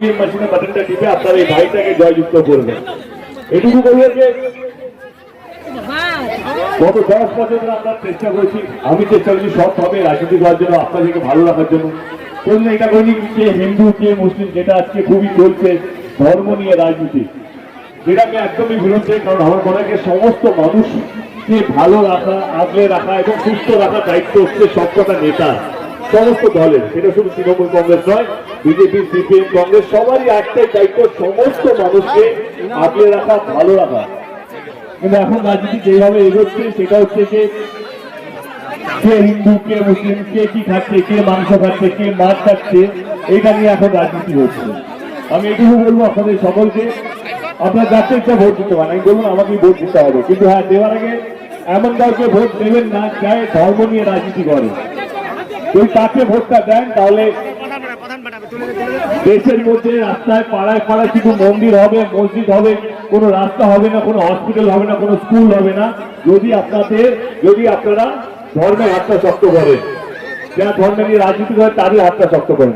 মেশিনে বাটনটা টিপে আপনার এই ভাইটাকে জয়যুক্ত করবেন। এটুকু বলবেন যে গত 10 বছর ধরে আমরা চেষ্টা করেছি, আমি চেষ্টা করছি সবভাবে রাজনীতি করার জন্য, আপনাদেরকে ভালো রাখার জন্য। কোন এটা করিনি কে হিন্দু কে মুসলিম, যেটা আজকে খুবই চলছে ধর্ম নিয়ে রাজনীতি, যেটাকে একদমই বিরুদ্ধে। কারণ আমার মনে হয় সমস্ত মানুষকে ভালো রাখা, আগলে রাখা এবং সুস্থ রাখার দায়িত্ব হচ্ছে সবকটা নেতা, সমস্ত দলের। সেটা শুধু তৃণমূল কংগ্রেস নয়, বিজেপি, সিপিএম, কংগ্রেস সবারই একটাই দায়িত্ব, সমস্ত মানুষকে আগলে রাখা, ভালো রাখা। কিন্তু এখন রাজনীতি যেভাবে এগোচ্ছে সেটা হচ্ছে যে কে হিন্দু কে মুসলিম, কে কি খাচ্ছে, কে মাংস খাচ্ছে, কে মাছ খাচ্ছে, এইটা নিয়ে এখন রাজনীতি হচ্ছে। আমি এটুকু বলবো আপনাদের সকলকে, আপনার যাতে ইচ্ছা ভোট দিতে পারেন, আমি বলুন আমাকেই ভোট দিতে হবে, কিন্তু হ্যাঁ দেওয়ার আগে এমন কাউকে ভোট দেবেন না যাই ধর্ম নিয়ে রাজনীতি করে। যদি তাকে ভোটটা দেন তাহলে দেশের মধ্যে রাস্তায় পাড়ায় পাড়ায় শুধু মন্দির হবে, মসজিদ হবে, কোনো রাস্তা হবে না, কোনো হসপিটাল হবে না, কোনো স্কুল হবে না, যদি আপনারা ধর্মের হাতটা শক্ত করেন, যারা ধর্মে নিয়ে রাজনীতি করে তাদের হাতটা শক্ত করেন।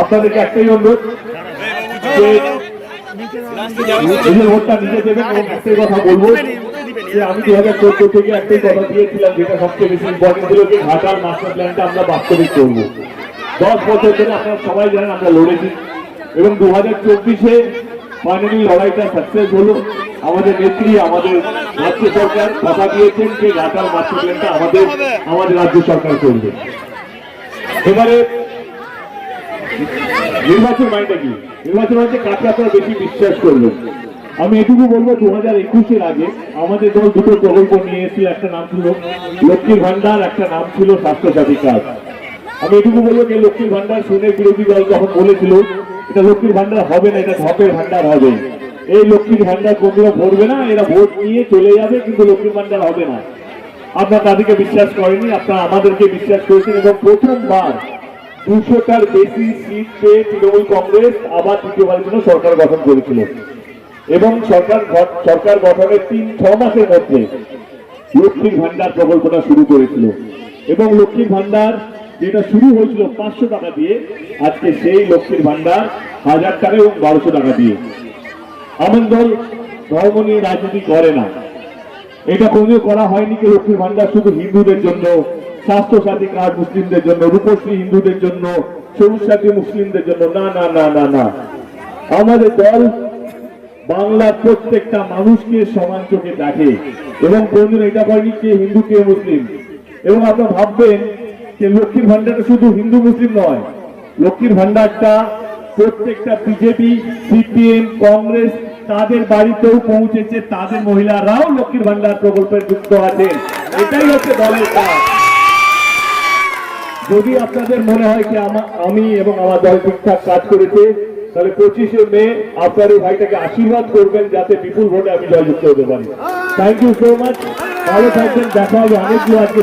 আপনাদেরকে একটাই অনুরোধ যে নিজের ভোটটা নিজে দেবেন। এবং একটাই কথা বলবো যে আমি 2014 থেকে একটাই কথা দিয়েছিলাম, যেটা সবচেয়ে বেশি ইম্পর্টেন্ট ছিল, যে ঘাটাল মাস্টার প্ল্যানটা আমরা বাস্তবিক করবো। 10 বছর ধরে আপনারা সবাই জানেন আমরা লড়েছি এবং 2024-এ ফাইনালি লড়াইটা সাকসেস হলো। আমাদের নেত্রী, আমাদের রাজ্য সরকার কথা দিয়েছেন যে ঘাটাল মাস্টার প্ল্যানটা আমাদের রাজ্য সরকার করবে। এবারে নির্বাচন মানেটা কি? নির্বাচন মানে কাকে আপনারা বেশি বিশ্বাস করবেন। আমি এটুকু বলবো, 2021-এর আগে আমাদের দল দুটো প্রকল্প নিয়ে এসেছিল, একটা নাম ছিল লক্ষ্মীর ভান্ডার, একটা নাম ছিল স্বাস্থ্যসাথী কার্ড। আমি এটুকু বলবো যে লক্ষ্মীর ভান্ডার শুনে বিরোধী দল যখন বলেছিল এটা লক্ষ্মীর ভান্ডার হবে না, এটা ঢপের ভান্ডার হবে, এই লক্ষ্মীর ভান্ডার কোনদিনও ভরবে না, এরা ভোট নিয়ে চলে যাবে, কিন্তু লক্ষ্মীর ভান্ডার হবে না। আপনারা তাদেরকে বিশ্বাস করেনি, আপনারা আমাদেরকে বিশ্বাস করেছেন এবং প্রথমবার 200টার বেশি সিট পেয়ে তৃণমূল কংগ্রেস আবার তৃতীয়বারের জন্য সরকার গঠন করেছিল এবং সরকার গঠনের 3-6 মাসের মধ্যে লক্ষ্মীর ভান্ডার প্রকল্পটা শুরু করেছিল। এবং লক্ষ্মীর ভান্ডার যেটা শুরু হয়েছিল 500 টাকা দিয়ে, আজকে সেই লক্ষ্মীর ভান্ডার 1000 টাকা এবং 1200 টাকা দিয়ে। আমার দল ধর্ম নিয়ে রাজনীতি করে না, এটা কোনোদিন করা হয়নি যে লক্ষ্মীর ভান্ডার শুধু হিন্দুদের জন্য, স্বাস্থ্যসাথী কার্ড মুসলিমদের জন্য, রূপশ্রী হিন্দুদের জন্য, সবুজ সাথী মুসলিমদের জন্য, না না না না না। আমাদের দল বাংলার প্রত্যেকটা মানুষকে সমান চোখে দেখে এবং কোনদিন এটা করেনি কে হিন্দু কে মুসলিম। এবং আপনারা ভাববেন যে লক্ষ্মীর ভান্ডারটা শুধু হিন্দু মুসলিম নয়, লক্ষ্মীর ভান্ডারটা প্রত্যেকটা বিজেপি, সিপিএম, কংগ্রেস তাদের বাড়িতেও পৌঁছেছে, তাদের মহিলারাও লক্ষ্মীর ভান্ডার প্রকল্পে যুক্ত আছেন। এটাই হচ্ছে দলের কাজ। যদি আপনাদের মনে হয় যে আমি এবং আমার দল ঠিকঠাক কাজ করেছে, তাহলে 25শে মে আপনার এই ভাইটাকে আশীর্বাদ করবেন যাতে বিপুল ভোটে আমি জয়যুক্ত হতে পারি। থ্যাংক ইউ সো মাচ, ভালো থাকবেন, দেখা হবে অনেকগুলো আজকে।